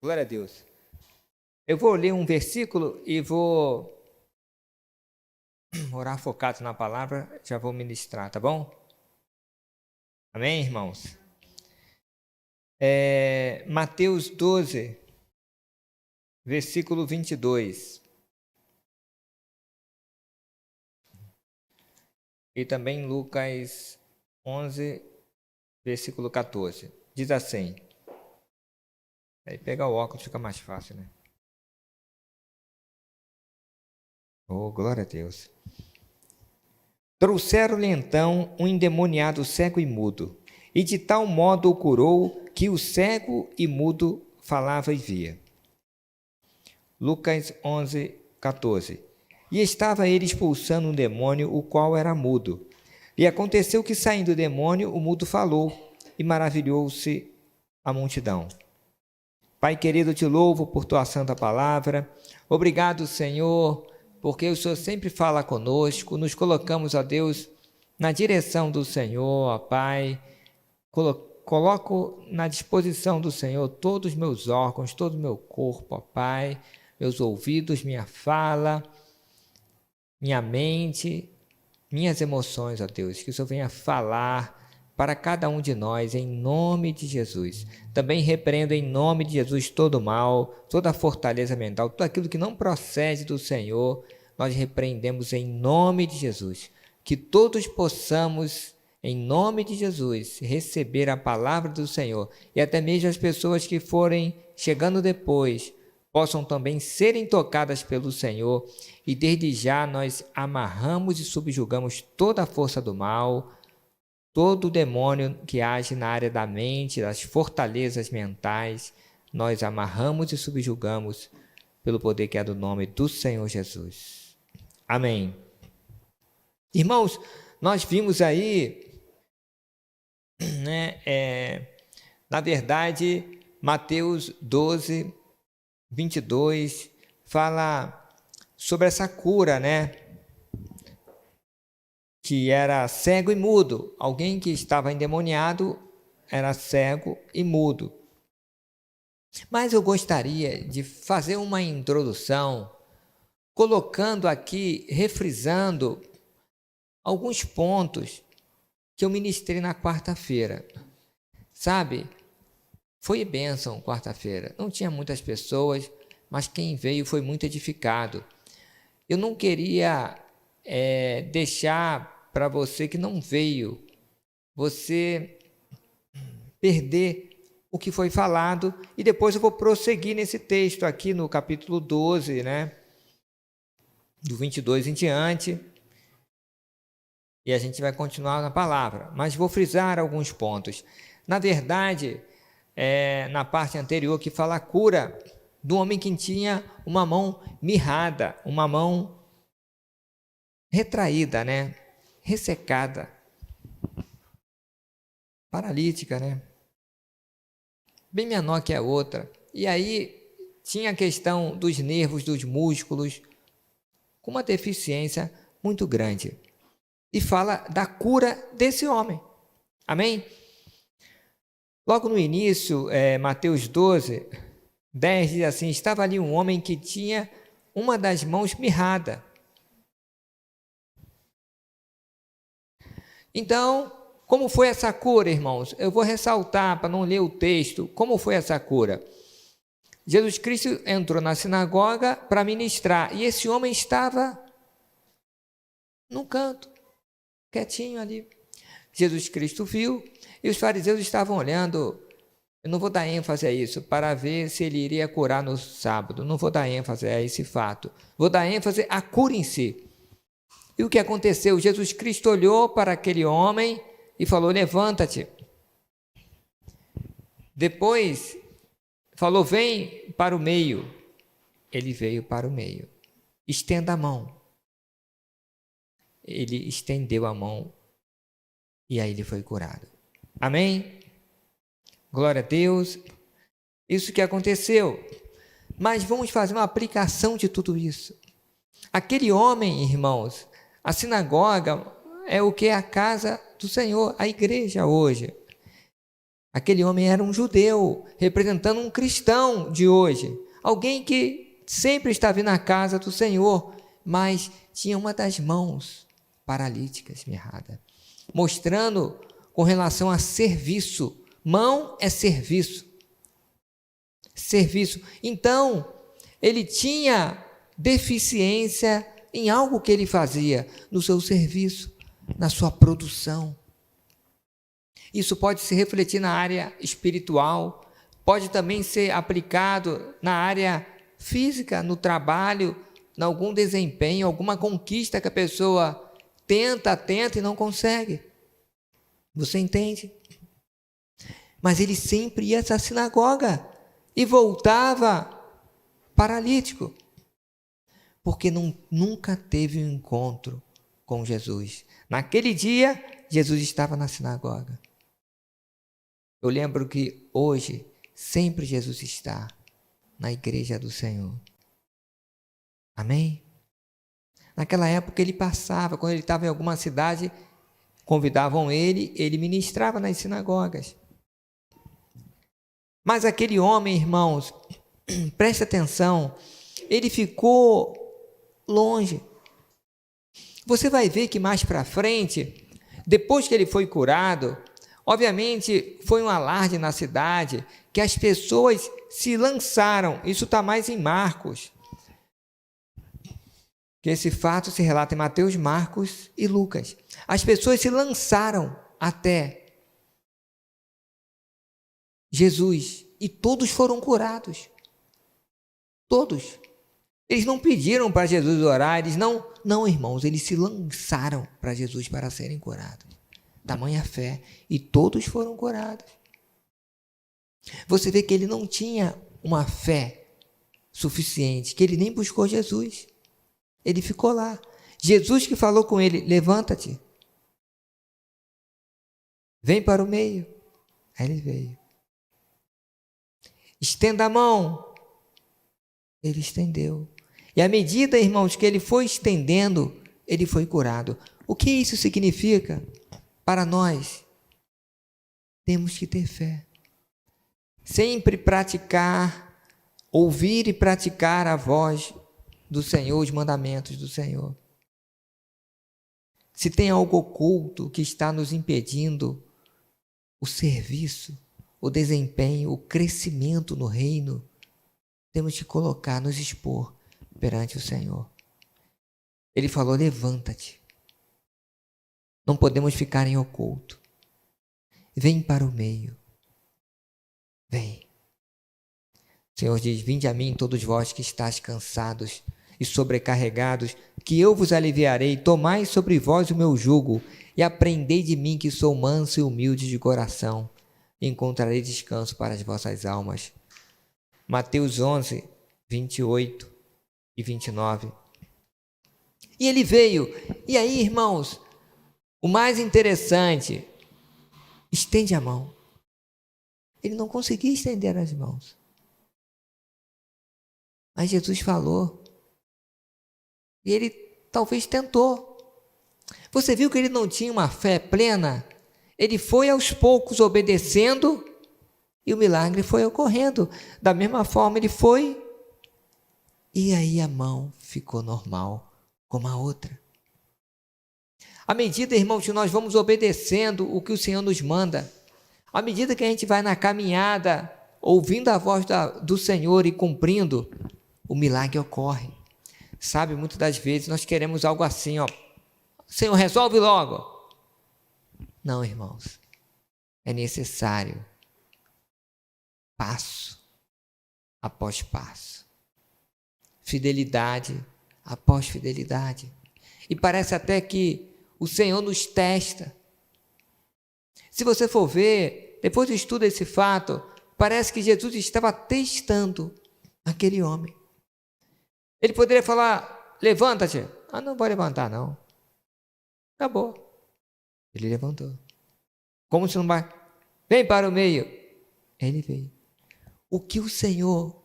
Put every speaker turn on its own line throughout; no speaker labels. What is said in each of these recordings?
Glória a Deus. Eu vou ler um versículo e vou orar focado na palavra, já vou ministrar, tá bom? Amém, irmãos? Mateus 12, versículo 22. E também Lucas 11, versículo 14. Diz assim. Aí pegar o óculos fica mais fácil, né? Oh, glória a Deus. Trouxeram-lhe então um endemoniado cego e mudo, e de tal modo o curou que o cego e mudo falava e via. Lucas 11, 14. E estava ele expulsando um demônio, o qual era mudo. E aconteceu que, saindo o demônio, o mudo falou, e maravilhou-se a multidão. Pai querido, eu te louvo por tua santa palavra. Obrigado, Senhor, porque o Senhor sempre fala conosco. Nos colocamos, ó Deus, na direção do Senhor, ó Pai. Coloco na disposição do Senhor todos os meus órgãos, todo o meu corpo, ó Pai, meus ouvidos, minha fala, minha mente, minhas emoções, ó Deus. Que o Senhor venha falar para cada um de nós, em nome de Jesus. Também repreendo em nome de Jesus todo mal, toda fortaleza mental, tudo aquilo que não procede do Senhor, nós repreendemos em nome de Jesus. Que todos possamos, em nome de Jesus, receber a palavra do Senhor, e até mesmo as pessoas que forem chegando depois, possam também serem tocadas pelo Senhor, e desde já nós amarramos e subjugamos toda a força do mal, todo demônio que age na área da mente, das fortalezas mentais, nós amarramos e subjugamos pelo poder que é do nome do Senhor Jesus. Amém. Irmãos, nós vimos aí, na verdade, Mateus 12, 22, fala sobre essa cura, que era cego e mudo. Alguém que estava endemoniado era cego e mudo. Mas eu gostaria de fazer uma introdução, colocando aqui, refrisando alguns pontos que eu ministrei na quarta-feira. Sabe, foi bênção quarta-feira. Não tinha muitas pessoas, mas quem veio foi muito edificado. Eu não queria deixar para você que não veio, você perder o que foi falado, e depois eu vou prosseguir nesse texto aqui no capítulo 12, do 22 em diante, e a gente vai continuar na palavra, mas vou frisar alguns pontos. Na verdade, na parte anterior que fala a cura do homem que tinha uma mão mirrada, uma mão retraída, ressecada, paralítica, bem menor que a outra. E aí tinha a questão dos nervos, dos músculos, com uma deficiência muito grande. E fala da cura desse homem. Amém? Logo no início, Mateus 12, 10 diz assim: estava ali um homem que tinha uma das mãos mirrada. Então, como foi essa cura, irmãos? Eu vou ressaltar, para não ler o texto, como foi essa cura. Jesus Cristo entrou na sinagoga para ministrar, e esse homem estava num canto, quietinho ali. Jesus Cristo viu, e os fariseus estavam olhando. Eu não vou dar ênfase a isso, para ver se ele iria curar no sábado. Não vou dar ênfase a esse fato. Vou dar ênfase à cura em si. E o que aconteceu? Jesus Cristo olhou para aquele homem e falou: levanta-te. Depois falou: vem para o meio. Ele veio para o meio. Estenda a mão. Ele estendeu a mão e aí ele foi curado. Amém? Glória a Deus. Isso que aconteceu. Mas vamos fazer uma aplicação de tudo isso. Aquele homem, irmãos, a sinagoga é o que é a casa do Senhor, a igreja hoje. Aquele homem era um judeu, representando um cristão de hoje. Alguém que sempre estava na casa do Senhor, mas tinha uma das mãos paralíticas, mirrada, mostrando com relação a serviço. Mão é serviço. Serviço. Então, ele tinha deficiência em algo que ele fazia, no seu serviço, na sua produção. Isso pode se refletir na área espiritual, pode também ser aplicado na área física, no trabalho, em algum desempenho, alguma conquista que a pessoa tenta e não consegue. Você entende? Mas ele sempre ia à sinagoga e voltava paralítico, porque nunca teve um encontro com Jesus. Naquele dia, Jesus estava na sinagoga. Eu lembro que hoje, sempre Jesus está na igreja do Senhor. Amém? Naquela época ele passava, quando ele estava em alguma cidade, convidavam ele ministrava nas sinagogas. Mas aquele homem, irmãos, preste atenção, ele ficou longe. Você vai ver que mais para frente, depois que ele foi curado, obviamente foi um alarde na cidade, que as pessoas se lançaram. Isso está mais em Marcos, que esse fato se relata em Mateus, Marcos e Lucas. As pessoas se lançaram até Jesus e todos foram curados. Todos. Eles não pediram para Jesus orar, não, irmãos, eles se lançaram para Jesus para serem curados. Tamanha fé, e todos foram curados. Você vê que ele não tinha uma fé suficiente, que ele nem buscou Jesus. Ele ficou lá. Jesus que falou com ele, levanta-te. Vem para o meio. Aí ele veio. Estenda a mão. Ele estendeu. E à medida, irmãos, que ele foi estendendo, ele foi curado. O que isso significa? Para nós, temos que ter fé. Sempre praticar, ouvir e praticar a voz do Senhor, os mandamentos do Senhor. Se tem algo oculto que está nos impedindo o serviço, o desempenho, o crescimento no reino, temos que colocar, nos expor perante o Senhor. Ele falou, levanta-te. Não podemos ficar em oculto. Vem para o meio. Vem. O Senhor diz, vinde a mim todos vós que estáis cansados e sobrecarregados, que eu vos aliviarei. Tomai sobre vós o meu jugo e aprendei de mim, que sou manso e humilde de coração. E encontrarei descanso para as vossas almas. Mateus 11, 28 e 29. E ele veio. E aí, irmãos, o mais interessante, estende a mão. Ele não conseguia estender as mãos. Mas Jesus falou. E ele talvez tentou. Você viu que ele não tinha uma fé plena? Ele foi aos poucos obedecendo e o milagre foi ocorrendo. Da mesma forma ele foi e aí a mão ficou normal como a outra. À medida, irmãos, que nós vamos obedecendo o que o Senhor nos manda, à medida que a gente vai na caminhada, ouvindo a voz do Senhor e cumprindo, o milagre ocorre. Sabe, muitas das vezes nós queremos algo assim, ó, Senhor, resolve logo. Não, irmãos, é necessário passo após passo, fidelidade após fidelidade. E parece até que o Senhor nos testa. Se você for ver, depois de estuda esse fato, parece que Jesus estava testando aquele homem. Ele poderia falar, levanta-te. Ah, não vai levantar não. Acabou. Ele levantou. Como se não vai? Vem para o meio. Ele veio. O que o Senhor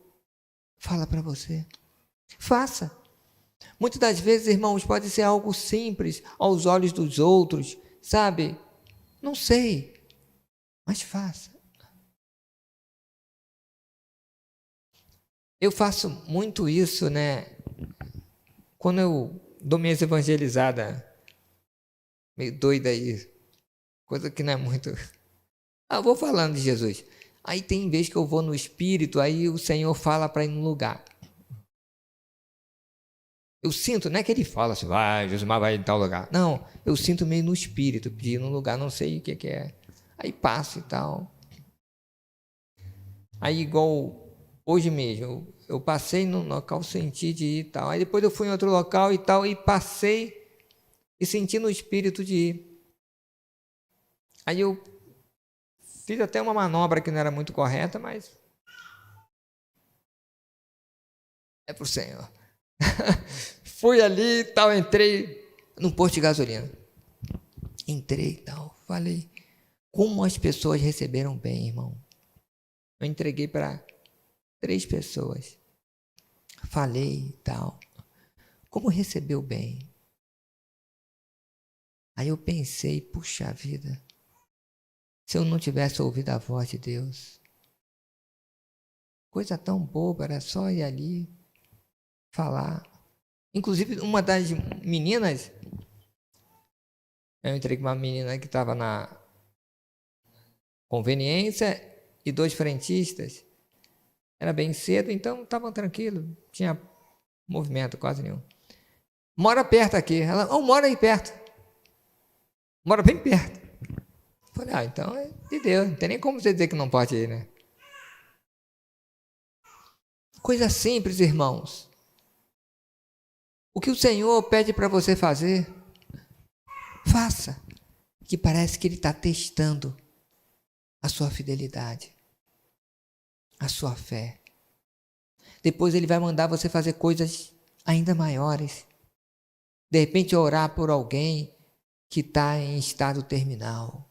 fala para você? Faça. Muitas das vezes, irmãos, pode ser algo simples aos olhos dos outros, sabe? Não sei, mas faça. Eu faço muito isso, né? Quando eu dou minhas evangelizadas, meio doida aí, coisa que não é muito. Eu vou falando de Jesus. Aí tem vez que eu vou no Espírito, aí o Senhor fala para ir no lugar. Eu sinto, não é que ele fala assim, vai, Josimar vai em tal lugar. Não, eu sinto meio no Espírito, pedir num lugar, não sei o que é. Aí passo e tal. Aí igual hoje mesmo, eu passei num local, senti de ir e tal. Aí depois eu fui em outro local e tal, e passei e senti no Espírito de ir. Aí eu fiz até uma manobra que não era muito correta, mas é pro Senhor. Fui ali e tal, entrei num posto de gasolina. Entrei e tal, falei. Como as pessoas receberam bem, irmão. Eu entreguei para 3 pessoas. Falei e tal. Como recebeu bem. Aí eu pensei, puxa vida. Se eu não tivesse ouvido a voz de Deus. Coisa tão boba, era só ir ali, falar. Inclusive, uma das meninas, eu entrei com uma menina que estava na conveniência e 2 frentistas. Era bem cedo, então estavam tranquilo, tinha movimento quase nenhum. Mora perto aqui. Ela, mora aí perto. Mora bem perto. Falei, então é de Deus, não tem nem como você dizer que não pode ir, né? Coisa simples, irmãos. O que o Senhor pede para você fazer, faça. Que parece que Ele está testando a sua fidelidade, a sua fé. Depois Ele vai mandar você fazer coisas ainda maiores. De repente orar por alguém que está em estado terminal.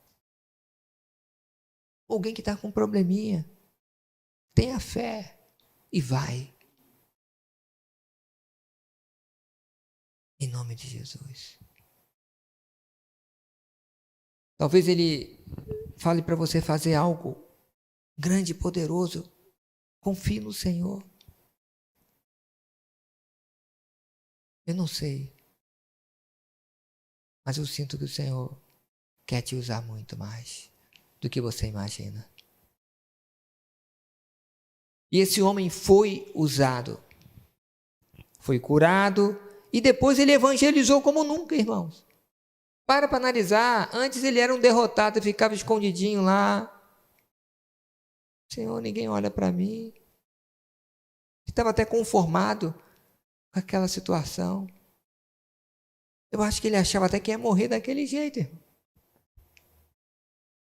Alguém que está com um probleminha. Tenha fé e vai. Em nome de Jesus. Talvez Ele fale para você fazer algo grande e poderoso. Confie no Senhor. Eu não sei. Mas eu sinto que o Senhor quer te usar muito mais do que você imagina. E esse homem foi usado. Foi curado. E depois ele evangelizou como nunca, irmãos. Para analisar. Antes ele era um derrotado e ficava escondidinho lá. Senhor, ninguém olha para mim. Estava até conformado com aquela situação. Eu acho que ele achava até que ia morrer daquele jeito, irmão.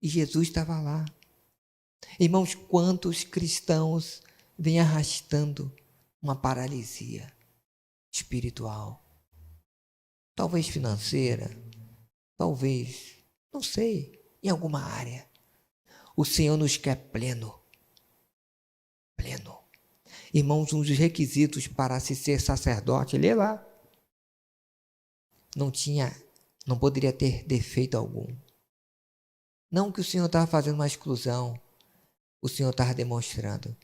E Jesus estava lá. Irmãos, quantos cristãos vêm arrastando uma paralisia espiritual? Talvez financeira, talvez, não sei, em alguma área. O Senhor nos quer pleno. Pleno. Irmãos, um dos requisitos para se ser sacerdote, lê lá. Não poderia ter defeito algum. Não que o Senhor estava fazendo uma exclusão. O Senhor estava demonstrando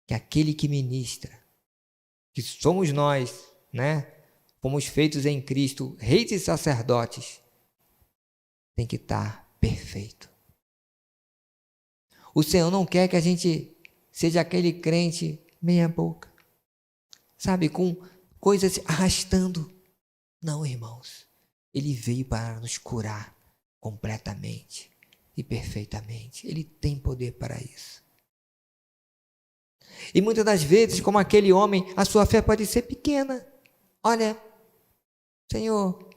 que aquele que ministra, que somos nós, né? Fomos feitos em Cristo, reis e sacerdotes, tem que estar perfeito. O Senhor não quer que a gente seja aquele crente meia boca, sabe, com coisas arrastando. Não, irmãos. Ele veio para nos curar completamente e perfeitamente. Ele tem poder para isso. E muitas das vezes, como aquele homem, a sua fé pode ser pequena. Olha, Senhor,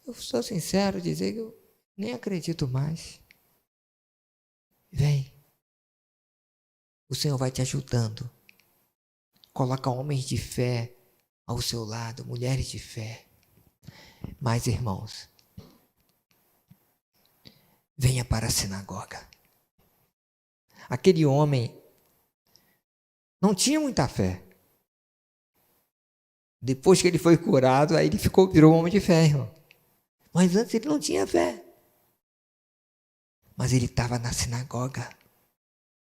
eu sou sincero dizer que eu nem acredito mais. Vem. O Senhor vai te ajudando. Coloca homens de fé ao seu lado, mulheres de fé. Mas, irmãos, venha para a sinagoga. Aquele homem não tinha muita fé. Depois que ele foi curado, aí ele virou um homem de fé, irmão. Mas antes ele não tinha fé. Mas ele estava na sinagoga.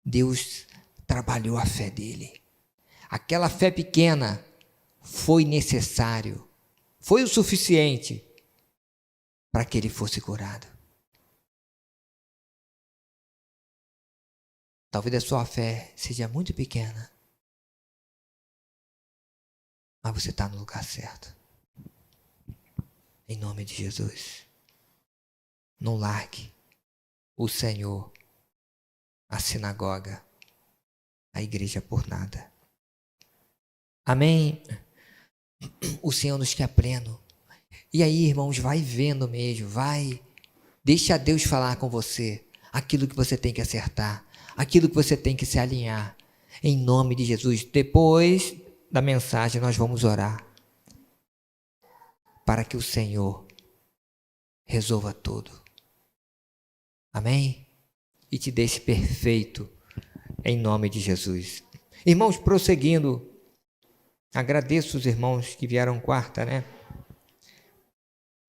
Deus trabalhou a fé dele. Aquela fé pequena foi necessário, foi o suficiente para que ele fosse curado. Talvez a sua fé seja muito pequena, mas você está no lugar certo. Em nome de Jesus. Não largue o Senhor, a sinagoga, a igreja por nada. Amém? O Senhor nos quer pleno. E aí, irmãos, vai vendo mesmo, deixa Deus falar com você aquilo que você tem que acertar, aquilo que você tem que se alinhar. Em nome de Jesus. Depois da mensagem, nós vamos orar para que o Senhor resolva tudo. Amém? E te deixe perfeito em nome de Jesus. Irmãos, prosseguindo, agradeço os irmãos que vieram quarta, né?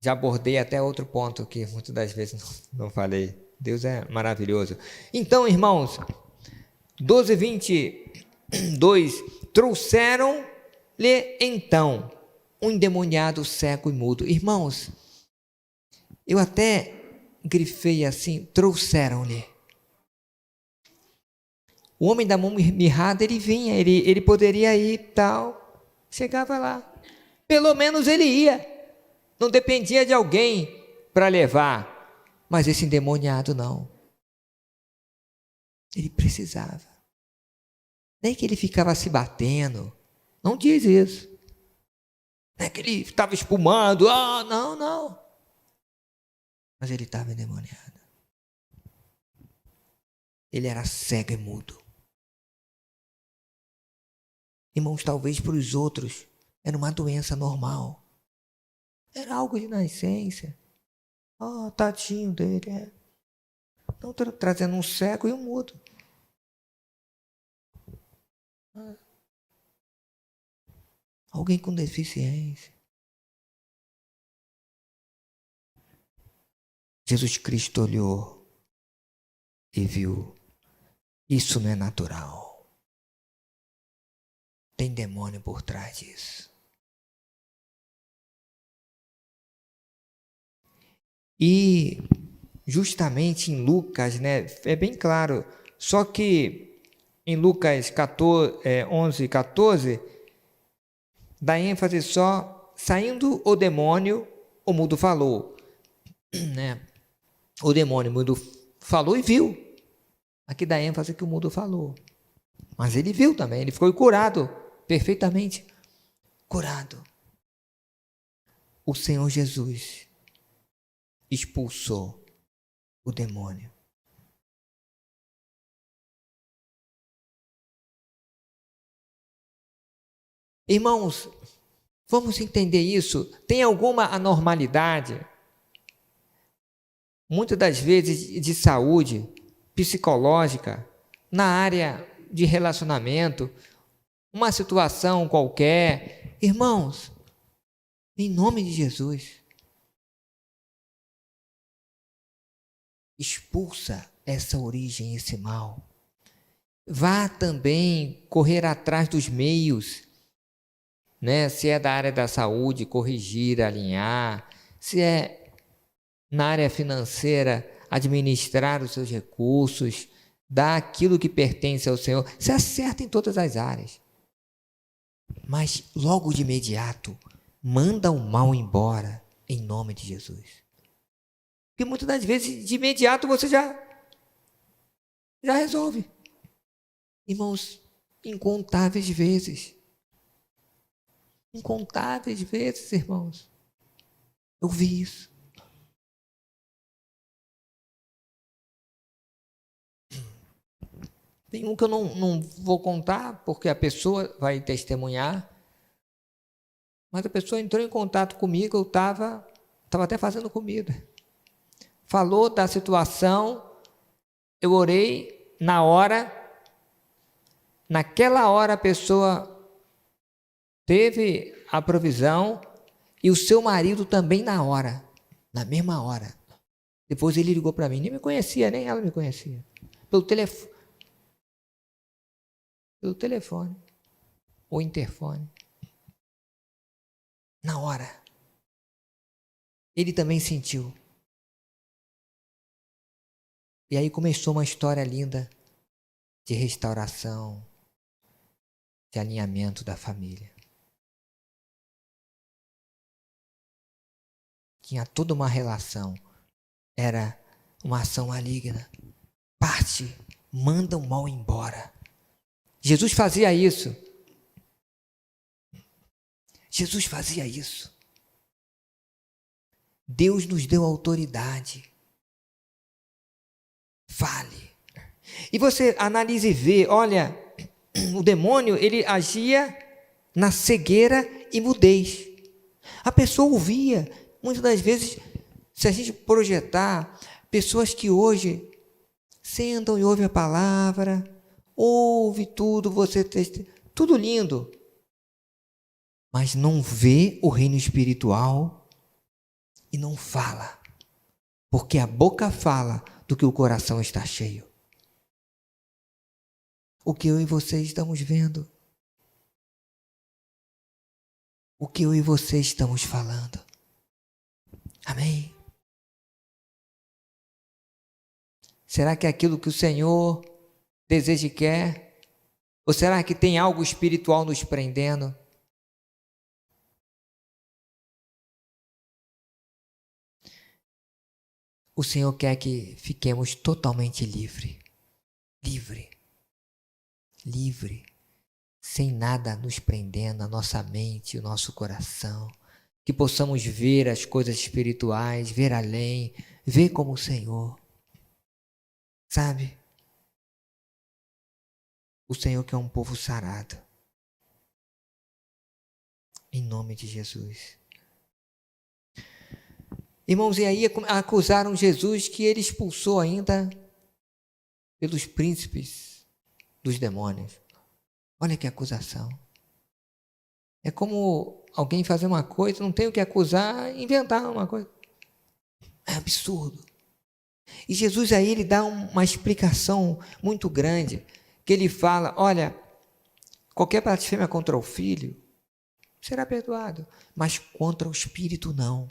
Já abordei até outro ponto que muitas das vezes não falei. Deus é maravilhoso. Então, irmãos, 12:22, trouxeram-lhe então um endemoniado cego e mudo. Irmãos, eu até grifei assim, trouxeram-lhe. O homem da mão mirrada, ele vinha, ele poderia ir tal, chegava lá. Pelo menos ele ia. Não dependia de alguém para levar. Mas esse endemoniado não. Ele precisava. Nem que ele ficava se batendo. Não diz isso. Não é que ele estava espumando. Não. Mas ele estava endemoniado. Ele era cego e mudo. Irmãos, talvez para os outros era uma doença normal. Era algo de nascença. Tadinho dele. Não, estou trazendo um cego e um mudo. Alguém com deficiência. Jesus Cristo olhou e viu. Isso não é natural. Tem demônio por trás disso. E justamente em Lucas, né, é bem claro, só que em Lucas 11:14, dá ênfase só, saindo o demônio, o mudo falou, né? O demônio mudo falou e viu. Aqui dá ênfase que o mudo falou. Mas ele viu também, ele foi curado, perfeitamente curado. O Senhor Jesus expulsou o demônio. Irmãos, vamos entender isso. Tem alguma anormalidade? Muitas das vezes de saúde psicológica, na área de relacionamento, uma situação qualquer. Irmãos, em nome de Jesus, expulsa essa origem, esse mal. Vá também correr atrás dos meios, né? Se é da área da saúde, corrigir, alinhar. Se é na área financeira, administrar os seus recursos, dar aquilo que pertence ao Senhor. Se acerta em todas as áreas. Mas logo de imediato, manda o mal embora, em nome de Jesus. Porque muitas das vezes, de imediato, você já resolve. Irmãos, incontáveis vezes. Incontáveis vezes, irmãos. Eu vi isso. Tem um que eu não vou contar, porque a pessoa vai testemunhar. Mas a pessoa entrou em contato comigo, eu estava até fazendo comida. Falou da situação, eu orei na hora. Naquela hora a pessoa teve a provisão e o seu marido também na mesma hora. Depois ele ligou para mim, nem me conhecia, nem ela me conhecia. Pelo telefone. pelo telefone ou interfone. Na hora, ele também sentiu. E aí começou uma história linda de restauração, de alinhamento da família. Tinha toda uma relação. Era uma ação maligna. Parte, manda o mal embora. Jesus fazia isso. Jesus fazia isso. Deus nos deu autoridade. Fale. E você analise e vê, olha, o demônio, ele agia na cegueira e mudez. A pessoa ouvia, muitas das vezes, se a gente projetar, pessoas que hoje sentam e ouvem a palavra, ouve tudo, tudo lindo, mas não vê o reino espiritual e não fala, porque a boca fala do que o coração está cheio. O que eu e você estamos vendo, o que eu e você estamos falando. Amém? Será que é aquilo que o Senhor deseja e quer? Ou será que tem algo espiritual nos prendendo? O Senhor quer que fiquemos totalmente livre, sem nada nos prendendo, a nossa mente, o nosso coração, que possamos ver as coisas espirituais, ver além, ver como o Senhor, sabe? O Senhor quer um povo sarado, em nome de Jesus. Irmãos, e aí acusaram Jesus que ele expulsou ainda pelos príncipes dos demônios. Olha que acusação. É como alguém fazer uma coisa, não tem o que acusar, inventar uma coisa. É absurdo. E Jesus aí ele dá uma explicação muito grande, que ele fala, olha, qualquer blasfêmia contra o Filho será perdoado, mas contra o Espírito não.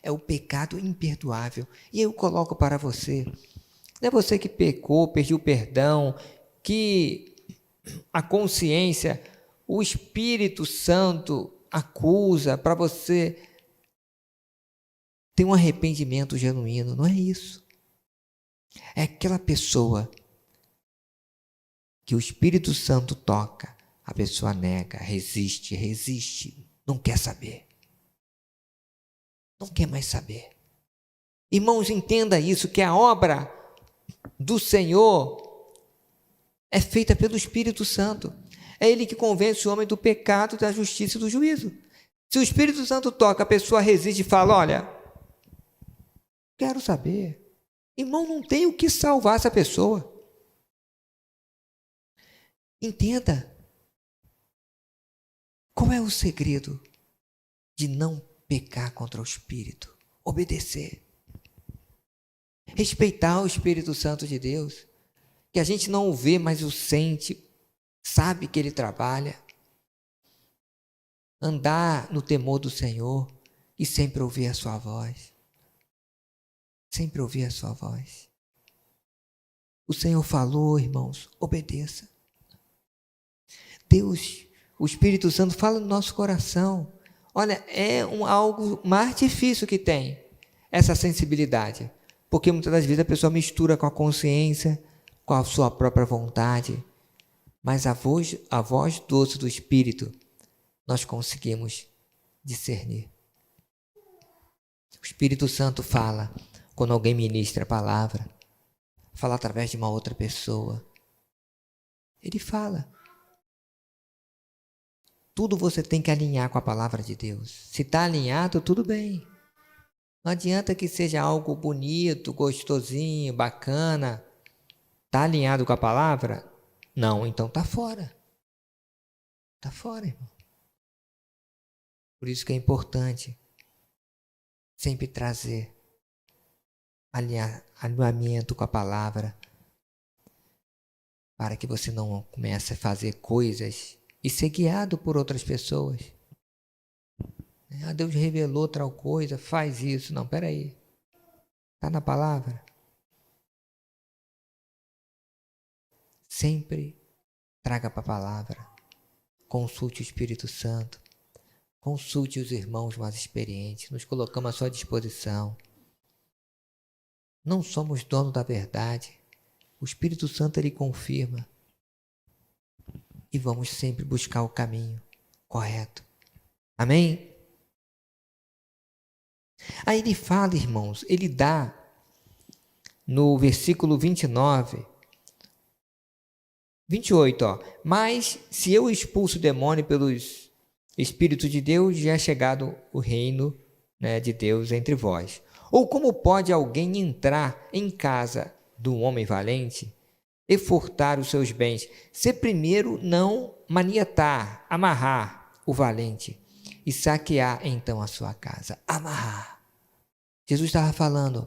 É o pecado imperdoável. E eu coloco para você, não é você que pecou, pediu perdão, que a consciência, o Espírito Santo acusa para você ter um arrependimento genuíno. Não é isso. É aquela pessoa que o Espírito Santo toca, a pessoa nega, resiste, não quer saber. Não quer mais saber. Irmãos, entenda isso, que a obra do Senhor é feita pelo Espírito Santo. É Ele que convence o homem do pecado, da justiça e do juízo. Se o Espírito Santo toca, a pessoa resiste e fala, olha, quero saber. Irmão, não tem o que salvar essa pessoa. Entenda. Qual é o segredo de não pecar contra o Espírito? Obedecer. Respeitar o Espírito Santo de Deus, que a gente não o vê, mas o sente, sabe que ele trabalha. Andar no temor do Senhor e sempre ouvir a sua voz. Sempre ouvir a sua voz. O Senhor falou, irmãos, obedeça. Deus, o Espírito Santo fala no nosso coração. Olha, é algo mais difícil que tem, essa sensibilidade. Porque muitas das vezes a pessoa mistura com a consciência, com a sua própria vontade. Mas a voz doce do Espírito, nós conseguimos discernir. O Espírito Santo fala quando alguém ministra a palavra, fala através de uma outra pessoa. Ele fala. Tudo você tem que alinhar com a palavra de Deus. Se está alinhado, tudo bem. Não adianta que seja algo bonito, gostosinho, bacana. Está alinhado com a palavra? Não, então está fora. Está fora, irmão. Por isso que é importante sempre trazer alinhamento com a palavra. para que você não comece a fazer coisas e ser guiado por outras pessoas. Deus revelou tal coisa, faz isso. Não, peraí. Está na palavra? Sempre traga para a palavra. Consulte o Espírito Santo. Consulte os irmãos mais experientes. Nos colocamos à sua disposição. Não somos dono da verdade. O Espírito Santo, ele confirma. E vamos sempre buscar o caminho correto. Amém? Aí ele fala, irmãos, ele dá no versículo 29, 28, mas se eu expulso o demônio pelos Espíritos de Deus, já é chegado o reino, de Deus entre vós. Ou como pode alguém entrar em casa do homem valente e furtar os seus bens, se primeiro não maniatar, amarrar o valente e saquear então a sua casa? Amarrar. Jesus estava falando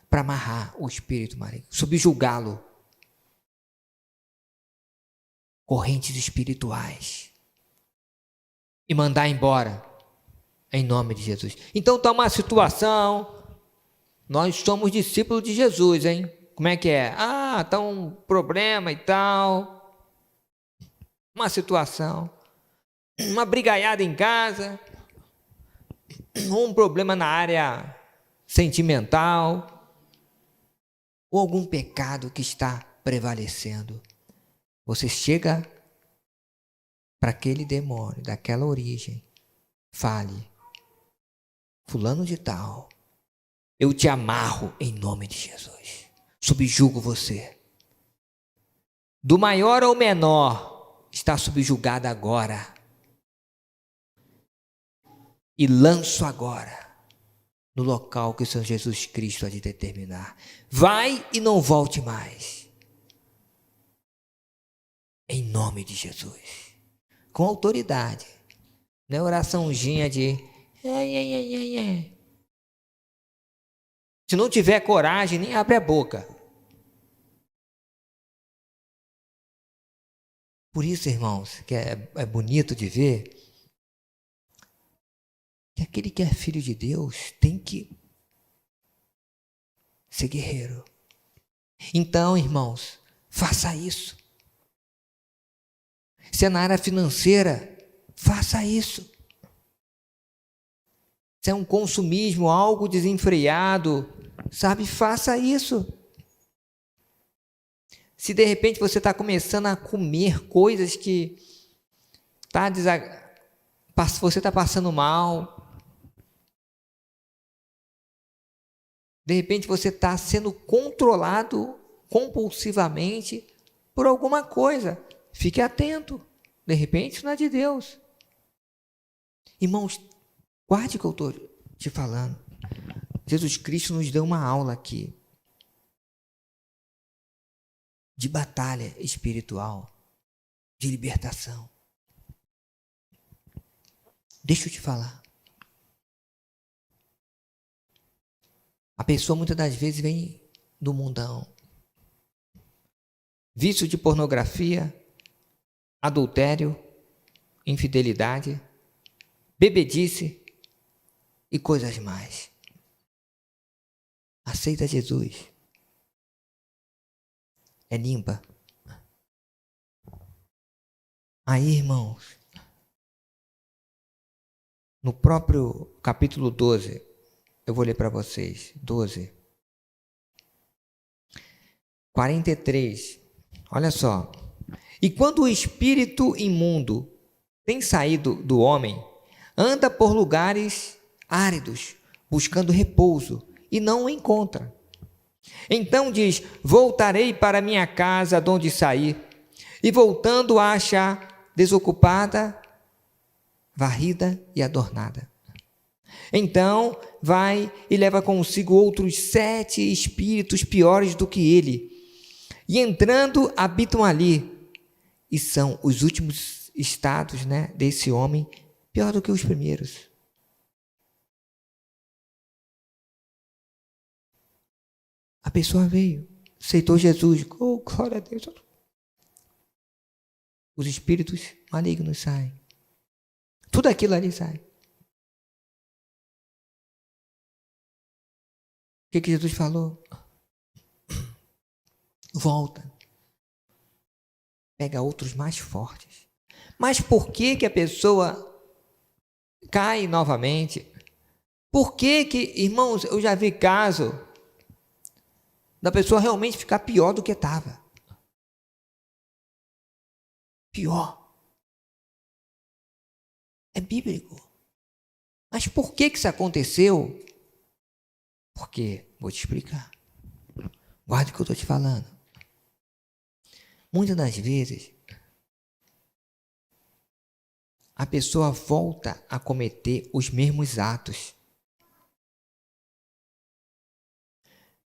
para amarrar o espírito maligno, subjugá-lo. Correntes espirituais. E mandar embora, em nome de Jesus. Então está uma situação, nós somos discípulos de Jesus, hein? Como é que é? Está um problema e tal, uma situação, uma brigaiada em casa, um problema na área sentimental, ou algum pecado que está prevalecendo. Você chega para aquele demônio, daquela origem, fale, fulano de tal, eu te amarro em nome de Jesus, subjugo você. Do maior ao menor, está subjugado agora. E lanço agora no local que o Senhor Jesus Cristo há de determinar. Vai e não volte mais. Em nome de Jesus. Com autoridade. Não é oraçãozinha de... Se não tiver coragem, nem abre a boca. Por isso, irmãos, que é bonito de ver que aquele que é filho de Deus tem que ser guerreiro. Então, irmãos, faça isso. Se é na área financeira, faça isso. Se é um consumismo, algo desenfreado, faça isso. Se de repente você está começando a comer coisas que você está passando mal, de repente você está sendo controlado compulsivamente por alguma coisa, fique atento. De repente isso não é de Deus. Irmãos, guarde o que eu estou te falando. Jesus Cristo nos deu uma aula aqui de batalha espiritual, de libertação. Deixa eu te falar. A pessoa muitas das vezes vem do mundão. Vício de pornografia, adultério, infidelidade, bebedice e coisas mais. Aceita Jesus. É limpa. Aí, irmãos, no próprio capítulo 12, eu vou ler para vocês, 12, 43, olha só. E quando o espírito imundo tem saído do homem, anda por lugares áridos, buscando repouso, e não o encontra. Então diz: voltarei para minha casa de onde saí, e voltando a achar desocupada, varrida e adornada. Então vai e leva consigo outros 7 espíritos piores do que ele, e entrando habitam ali, e são os últimos estados, desse homem, pior do que os primeiros. A pessoa veio, aceitou Jesus, glória a Deus, os espíritos malignos saem. Tudo aquilo ali sai. O que Jesus falou? Volta. Pega outros mais fortes. Mas por que a pessoa cai novamente? Por que, irmãos, eu já vi caso da pessoa realmente ficar pior do que estava. Pior. É bíblico. Mas por que isso aconteceu? Porque, vou te explicar. Guarda o que eu estou te falando. Muitas das vezes, a pessoa volta a cometer os mesmos atos.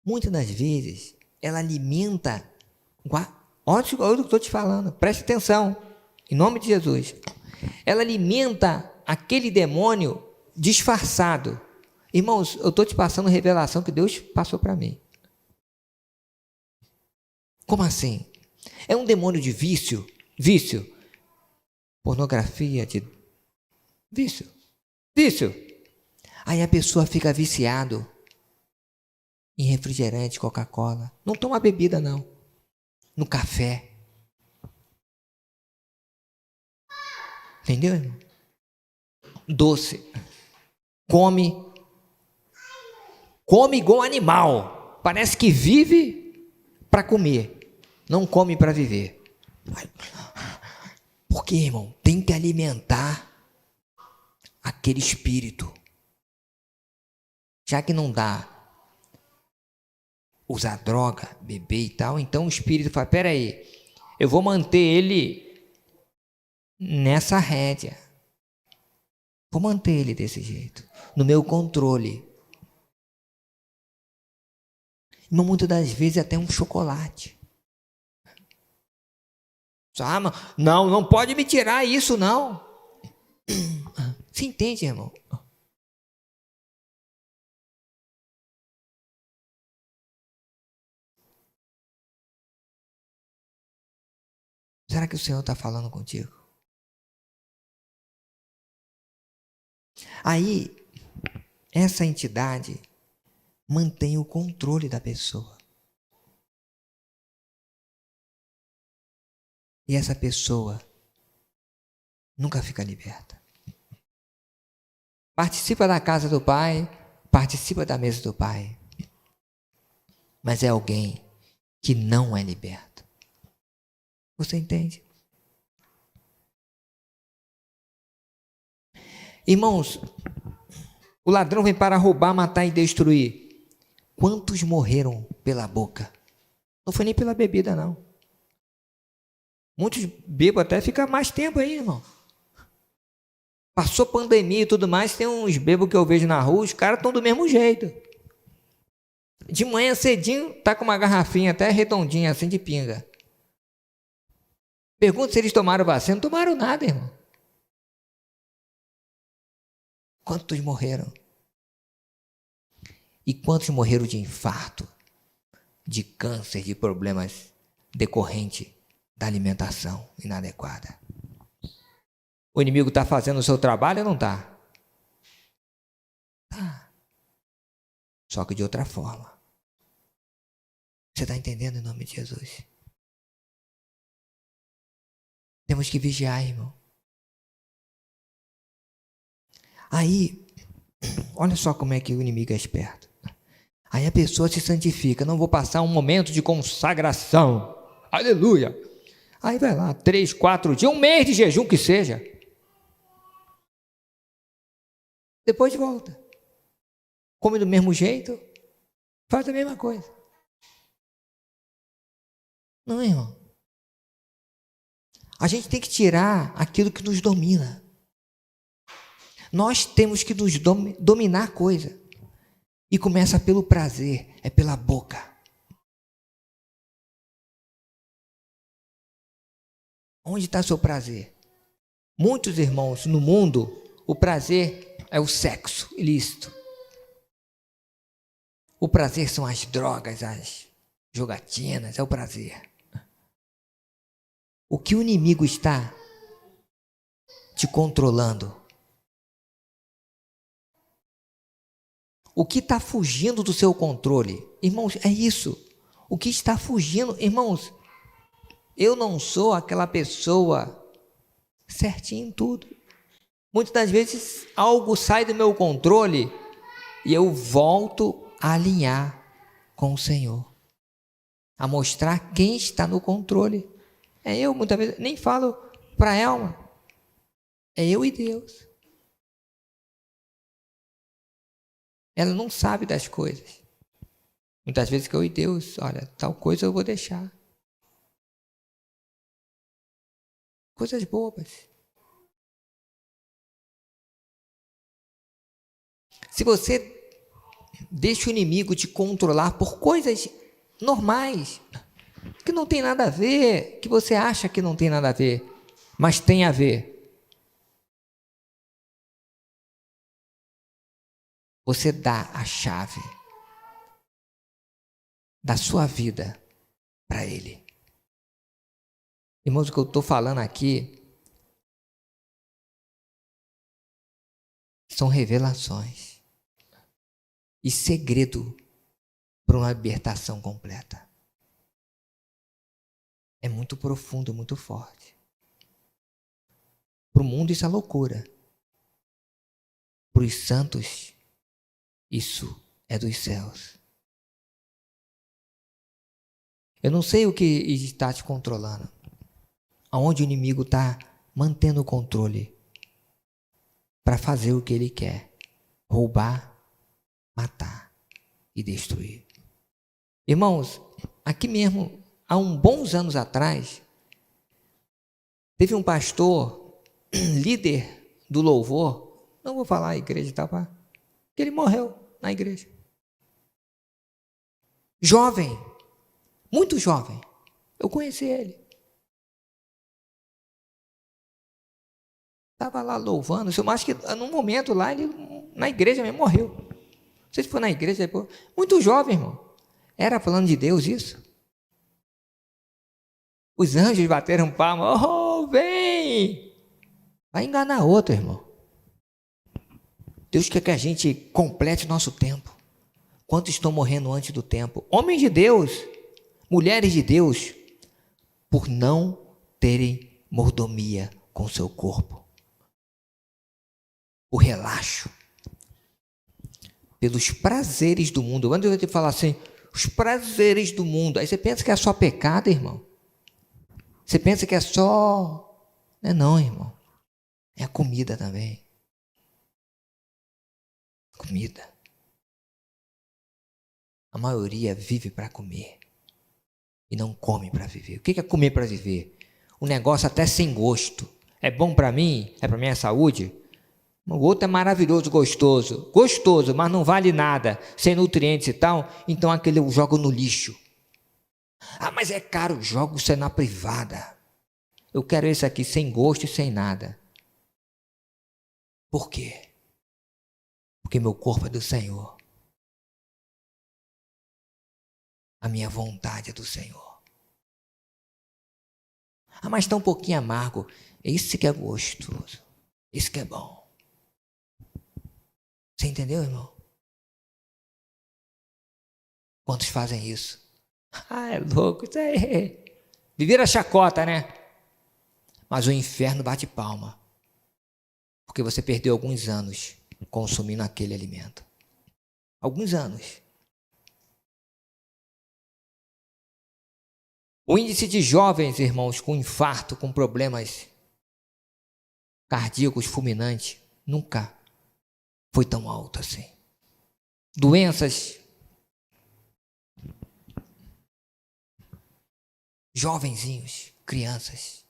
Muitas das vezes, ela alimenta... Olha o que eu estou te falando, preste atenção, em nome de Jesus. Ela alimenta aquele demônio disfarçado. Irmãos, eu estou te passando revelação que Deus passou para mim. Como assim? É um demônio de vício, pornografia, de vício. Aí a pessoa fica viciado em refrigerante, Coca-Cola. Não toma bebida, não. No café. Entendeu, irmão? Doce. Come igual animal. Parece que vive para comer. Não come para viver. Por quê, irmão? Tem que alimentar aquele espírito. Já que não dá usar droga, beber e tal, então o espírito fala, peraí, eu vou manter ele nessa rédea. Vou manter ele desse jeito, no meu controle. Mas muitas das vezes até um chocolate. Não pode me tirar isso, não. Você entende, irmão? Será que o Senhor está falando contigo? Aí, essa entidade mantém o controle da pessoa. E essa pessoa nunca fica liberta. Participa da casa do Pai, participa da mesa do Pai. Mas é alguém que não é liberto. Você entende? Irmãos, o ladrão vem para roubar, matar e destruir. Quantos morreram pela boca? Não foi nem pela bebida, não. Muitos bêbados até ficam mais tempo aí, irmão. Passou pandemia e tudo mais, tem uns bêbados que eu vejo na rua, os caras estão do mesmo jeito. De manhã cedinho, tá com uma garrafinha até redondinha, assim de pinga. Pergunta se eles tomaram vacina. Não tomaram nada, irmão. Quantos morreram? E quantos morreram de infarto, de câncer, de problemas decorrentes da alimentação inadequada? O inimigo está fazendo o seu trabalho ou não está? Tá. Só que de outra forma. Você está entendendo em nome de Jesus? Temos que vigiar, irmão. Aí, olha só como é que o inimigo é esperto. Aí a pessoa se santifica. Não vou passar um momento de consagração. Aleluia. Aí vai lá, 3, 4 dias, um mês de jejum que seja. Depois volta. Come do mesmo jeito. Faz a mesma coisa. Não, irmão. A gente tem que tirar aquilo que nos domina. Nós temos que nos dominar a coisa. E começa pelo prazer, é pela boca. Onde está seu prazer? Muitos irmãos no mundo, o prazer é o sexo ilícito. O prazer são as drogas, as jogatinas, é o prazer. O que o inimigo está te controlando? O que está fugindo do seu controle? Irmãos, é isso. O que está fugindo, irmãos, eu não sou aquela pessoa certinha em tudo. Muitas das vezes algo sai do meu controle e eu volto a alinhar com o Senhor, a mostrar quem está no controle. É eu, muitas vezes, nem falo para Elma, é eu e Deus. Ela não sabe das coisas. Muitas vezes que eu e Deus, olha, tal coisa eu vou deixar. Coisas bobas. Se você deixa o inimigo te controlar por coisas normais, que não tem nada a ver, que você acha que não tem nada a ver, mas tem a ver. Você dá a chave da sua vida para ele. Irmãos, o que eu estou falando aqui são revelações e segredo para uma libertação completa. É muito profundo, muito forte. Para o mundo isso é loucura. Para os santos, isso é dos céus. Eu não sei o que está te controlando. Aonde o inimigo está mantendo o controle para fazer o que ele quer. Roubar, matar e destruir. Irmãos, aqui mesmo, há uns bons anos atrás, teve um pastor, líder do louvor, não vou falar a igreja e tal, que ele morreu na igreja. Jovem, muito jovem. Eu conheci ele. Estava lá louvando, eu acho que num momento lá, ele na igreja mesmo morreu. Não sei se foi na igreja depois. Muito jovem, irmão. Era falando de Deus isso? Os anjos bateram palma. Oh, vem! Vai enganar outro, irmão. Deus quer que a gente complete o nosso tempo. Quantos estão morrendo antes do tempo? Homens de Deus, mulheres de Deus, por não terem mordomia com seu corpo. O relaxo. Pelos prazeres do mundo. Quando eu te falar assim, os prazeres do mundo, aí você pensa que é só pecado, irmão? Você pensa que é só... Não, irmão. É a comida também. Comida. A maioria vive para comer e não come para viver. O que é comer para viver? Um negócio até sem gosto. É bom para mim? É para minha saúde? O outro é maravilhoso, gostoso. Gostoso, mas não vale nada. Sem nutrientes e tal. Então aquele eu jogo no lixo. Ah, mas é caro. Jogo isso na privada. Eu quero esse aqui sem gosto e sem nada. Por quê? Porque meu corpo é do Senhor. A minha vontade é do Senhor. Ah, mas está um pouquinho amargo. Esse que é gostoso. Esse que é bom. Você entendeu, irmão? Quantos fazem isso? Ah, é louco isso aí. Viver a chacota, né? Mas o inferno bate palma. Porque você perdeu alguns anos consumindo aquele alimento. Alguns anos. O índice de jovens, irmãos, com infarto, com problemas cardíacos fulminantes, nunca foi tão alto assim. Doenças. Jovenzinhos, crianças.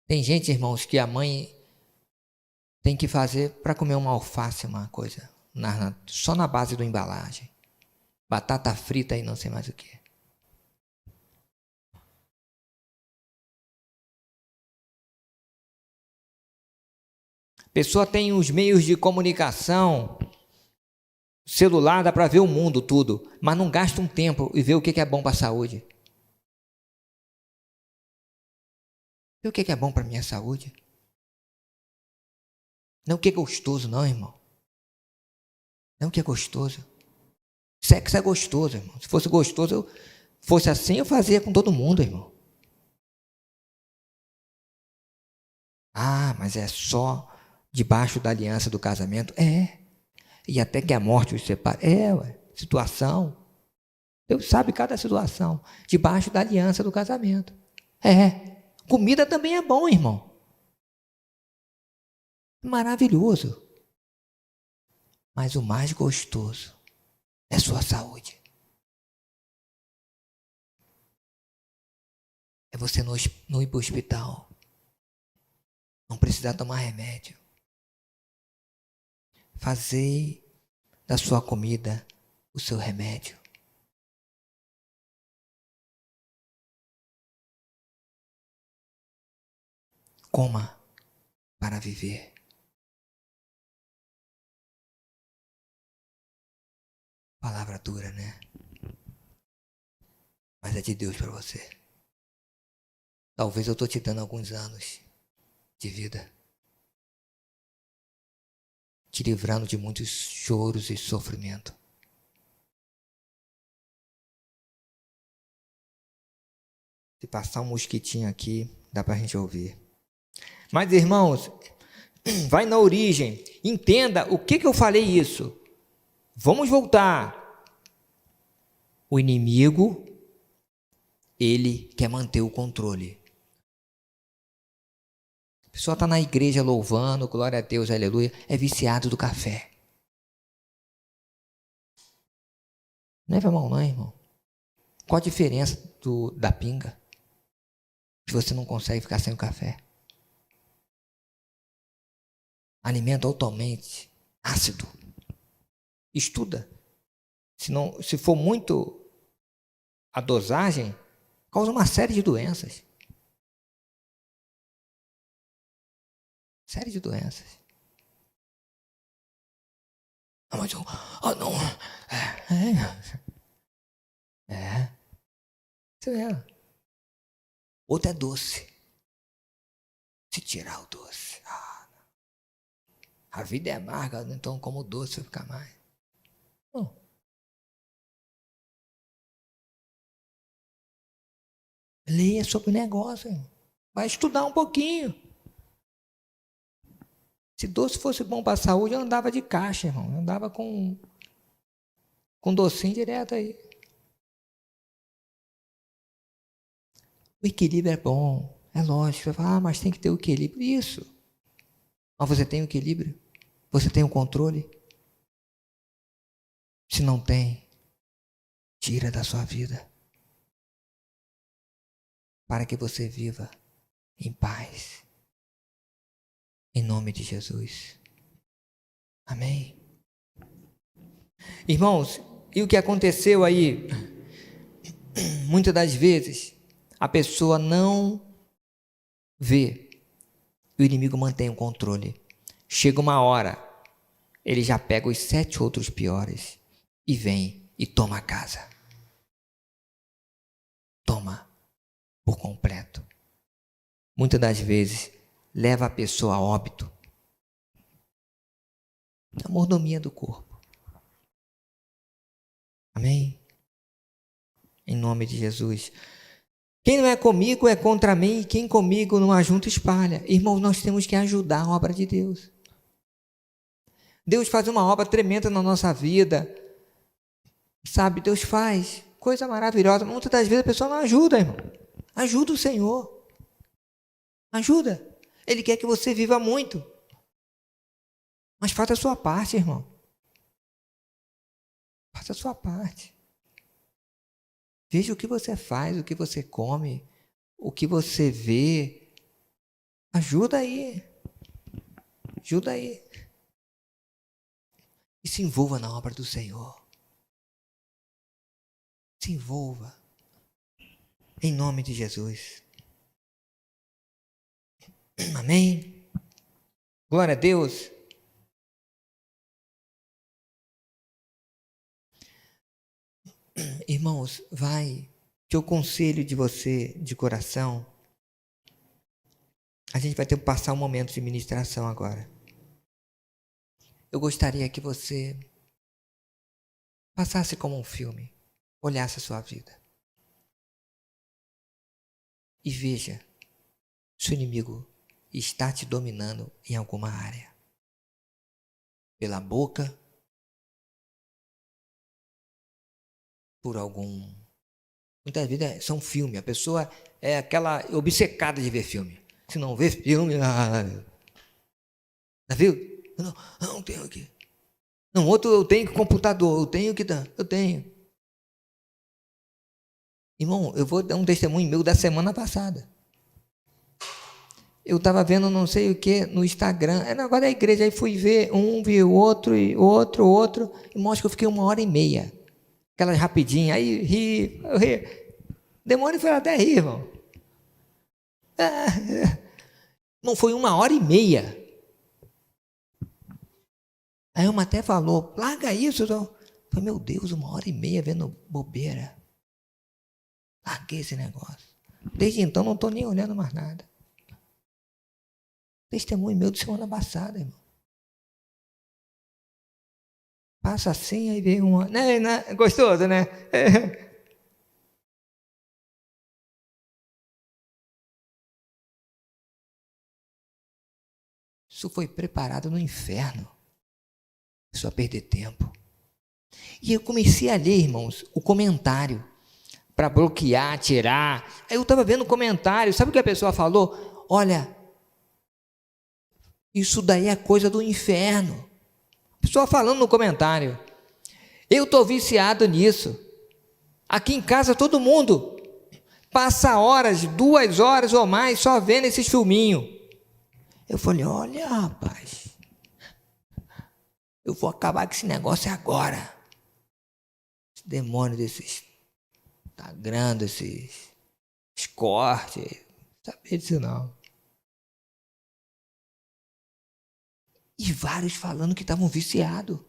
Tem gente, irmãos, que a mãe tem que fazer para comer uma alface, uma coisa, só na base da embalagem. Batata frita e não sei mais o que. A pessoa tem os meios de comunicação, celular, dá para ver o mundo tudo, mas não gasta um tempo e ver o que é bom para a saúde. E o que é bom para a minha saúde? Não o que é gostoso, não, irmão. Não o que é gostoso. Sexo é gostoso, irmão. Se fosse gostoso, fosse assim, eu fazia com todo mundo, irmão. Ah, mas é só debaixo da aliança do casamento? É. E até que a morte os separe. É, ué. Situação. Deus sabe cada situação. Debaixo da aliança do casamento. É. Comida também é bom, irmão. Maravilhoso. Mas o mais gostoso é sua saúde. É você não ir para o hospital. Não precisar tomar remédio. Fazer da sua comida o seu remédio. Coma para viver. Palavra dura, né? Mas é de Deus para você. Talvez eu estou te dando alguns anos de vida. Te livrando de muitos choros e sofrimento. Se passar um mosquitinho aqui, dá para a gente ouvir. Mas, irmãos, vai na origem. Entenda o que eu falei isso. Vamos voltar. O inimigo, ele quer manter o controle. A pessoa está na igreja louvando, glória a Deus, aleluia, é viciado do café. Não é irmão, não, irmão. Qual a diferença da pinga? Se você não consegue ficar sem o café. Alimento altamente ácido. Estuda. Se for muito a dosagem, causa uma série de doenças. Série de doenças. Ah, mas não. É. Isso é. Outro é doce. Se tirar o doce. A vida é amarga, então como doce vai ficar mais. Não. Leia sobre o negócio. Irmão. Vai estudar um pouquinho. Se doce fosse bom para a saúde, eu andava de caixa, irmão. Eu andava com docinho direto aí. O equilíbrio é bom. É lógico. Você vai falar, mas tem que ter o equilíbrio. Isso. Mas você tem o equilíbrio? Você tem o controle? Se não tem, tira da sua vida. Para que você viva em paz. Em nome de Jesus. Amém. Irmãos, e o que aconteceu aí? Muitas das vezes, a pessoa não vê. O inimigo mantém o controle. Chega uma hora, ele já pega os 7 outros piores e vem e toma a casa. Toma por completo. Muitas das vezes, leva a pessoa a óbito. A mordomia do corpo. Amém? Em nome de Jesus. Quem não é comigo é contra mim, e quem comigo não ajunta espalha. Irmãos, nós temos que ajudar a obra de Deus. Deus faz uma obra tremenda na nossa vida. Sabe, Deus faz coisa maravilhosa. Muitas das vezes a pessoa não ajuda, irmão. Ajuda o Senhor. Ajuda. Ele quer que você viva muito. Mas faça a sua parte, irmão. Faça a sua parte. Veja o que você faz, o que você come, o que você vê. Ajuda aí. Ajuda aí. E se envolva na obra do Senhor. Se envolva. Em nome de Jesus. Amém? Glória a Deus. Irmãos, vai. Que eu conselho de você, de coração, A gente vai ter que passar um momento de ministração agora. Eu gostaria que você passasse como um filme, olhasse a sua vida e veja se o inimigo está te dominando em alguma área. Pela boca, por algum... Muitas vezes são filmes, a pessoa é aquela obcecada de ver filme. Se não vê filme, viu? Não tenho aqui. Não, outro eu tenho que computador, eu tenho. Irmão, eu vou dar um testemunho meu da semana passada. Eu estava vendo não sei o que no Instagram, é negócio da igreja, aí fui ver vi o outro, e outro, e mostra que eu fiquei 1h30. Aquelas rapidinhas, aí eu ri. O demônio foi até rir, irmão. Não, foi 1h30. Aí uma até falou, larga isso. Eu falei, meu Deus, 1h30 vendo bobeira. Larguei esse negócio. Desde então não estou nem olhando mais nada. Testemunho meu de semana passada, irmão. Passa assim, aí vem uma... Gostoso, né? Isso foi preparado no inferno. Só perder tempo. E eu comecei a ler, irmãos, o comentário. Para bloquear, tirar. Aí eu estava vendo o comentário. Sabe o que a pessoa falou? Olha, isso daí é coisa do inferno. A pessoa falando no comentário. Eu estou viciado nisso. Aqui em casa todo mundo passa horas, 2 horas ou mais, só vendo esses filminhos. Eu falei, olha, rapaz, eu vou acabar com esse negócio agora. Esse demônio desses Instagram, desses cortes, não sabia disso não. E vários falando que estavam viciados.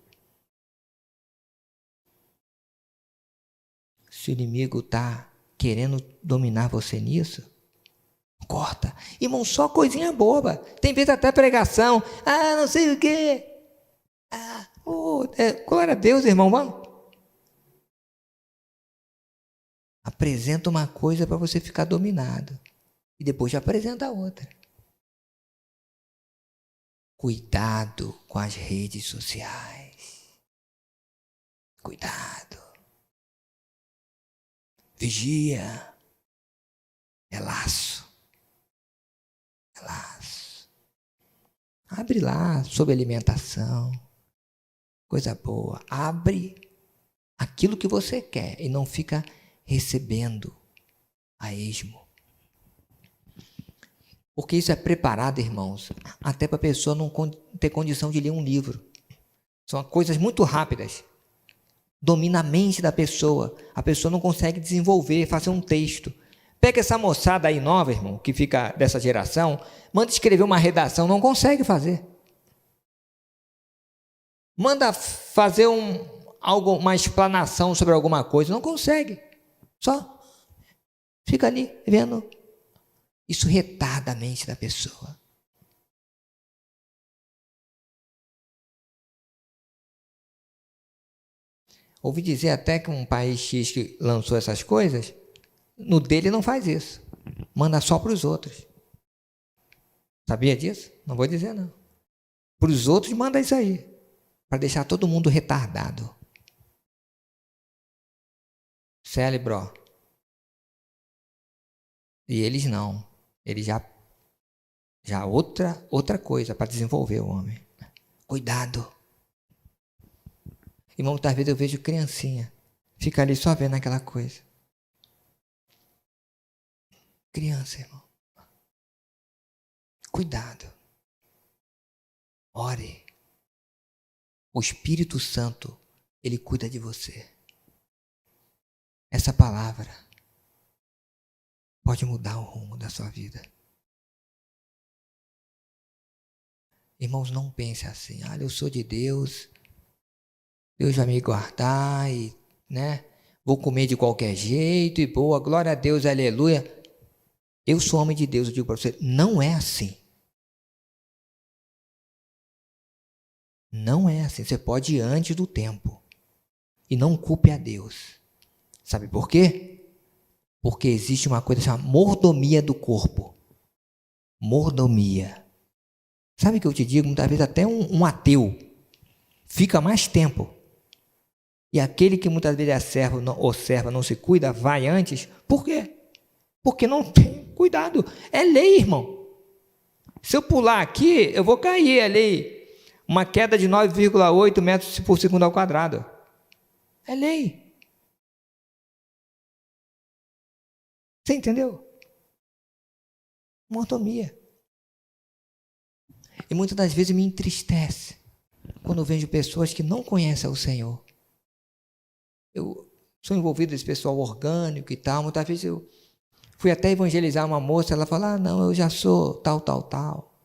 Se o inimigo está querendo dominar você nisso, corta. Irmão, só coisinha boba. Tem vezes até pregação. Não sei o quê. Glória a Deus, irmão, vamos. Apresenta uma coisa para você ficar dominado. E depois já apresenta outra. Cuidado com as redes sociais. Cuidado. Vigia. É laço. É laço. Abre lá sobre alimentação. Coisa boa. Abre aquilo que você quer e não fica recebendo a esmo. Porque isso é preparado, irmãos, até para a pessoa não ter condição de ler um livro. São coisas muito rápidas. Domina a mente da pessoa. A pessoa não consegue desenvolver, fazer um texto. Pega essa moçada aí nova, irmão, que fica dessa geração, manda escrever uma redação, não consegue fazer. Manda fazer uma explanação sobre alguma coisa, não consegue. Só fica ali vendo. Isso retarda a mente da pessoa. Ouvi dizer até que um país X que lançou essas coisas, no dele não faz isso. Manda só para os outros. Sabia disso? Não vou dizer não. Para os outros manda isso aí. Para deixar todo mundo retardado. Cérebro. E eles não. Eles já outra coisa para desenvolver o homem. Cuidado. Irmão, muitas vezes eu vejo criancinha. Fica ali só vendo aquela coisa. Criança, irmão. Cuidado. Ore. O Espírito Santo, ele cuida de você. Essa palavra pode mudar o rumo da sua vida. Irmãos, não pense assim. Eu sou de Deus. Deus vai me guardar e, vou comer de qualquer jeito e boa. Glória a Deus, aleluia. Eu sou homem de Deus, eu digo para você, não é assim. Não é assim. Você pode ir antes do tempo. E não culpe a Deus. Sabe por quê? Porque existe uma coisa chamada mordomia do corpo. Mordomia. Sabe o que eu te digo? Muitas vezes até um ateu fica mais tempo. E aquele que muitas vezes é servo ou serva não se cuida, vai antes. Por quê? Porque não tem cuidado. É lei, irmão. Se eu pular aqui, eu vou cair. É lei. Uma queda de 9,8 metros por segundo ao quadrado. É lei. Você entendeu? Mordomia. E muitas das vezes me entristece quando eu vejo pessoas que não conhecem o Senhor. Eu sou envolvido nesse pessoal orgânico e tal. Muitas vezes eu fui até evangelizar uma moça. Ela fala, não, eu já sou tal, tal, tal.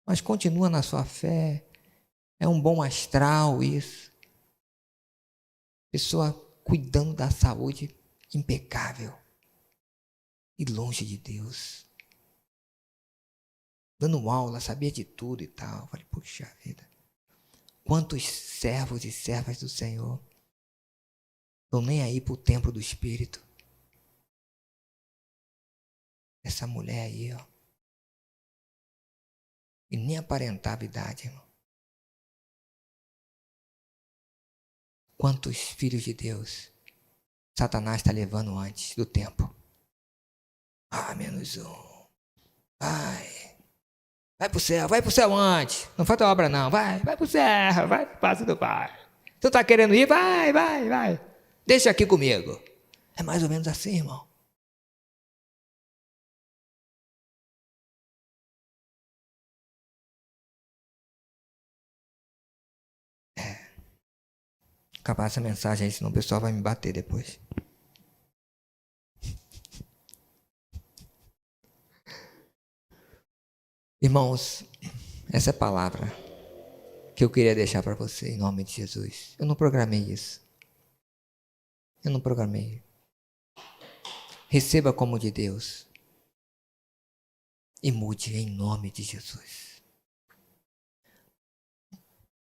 Mas continua na sua fé. É um bom astral isso. Pessoa cuidando da saúde impecável. E longe de Deus. Dando aula, sabia de tudo e tal. Falei, puxa vida. Quantos servos e servas do Senhor estão nem aí para o templo do Espírito. Essa mulher aí, ó. E nem aparentava idade, irmão. Quantos filhos de Deus Satanás está levando antes do tempo? Ah, menos um. Vai pro céu antes. Não falta obra não, vai pro céu, vai pro passo do Pai. Tu tá querendo ir? Vai. Deixa aqui comigo. É mais ou menos assim, irmão. Acabar essa mensagem aí, senão o pessoal vai me bater depois. Irmãos, essa é a palavra que eu queria deixar para você em nome de Jesus. Eu não programei isso. Eu não programei. Receba como de Deus. E mude em nome de Jesus.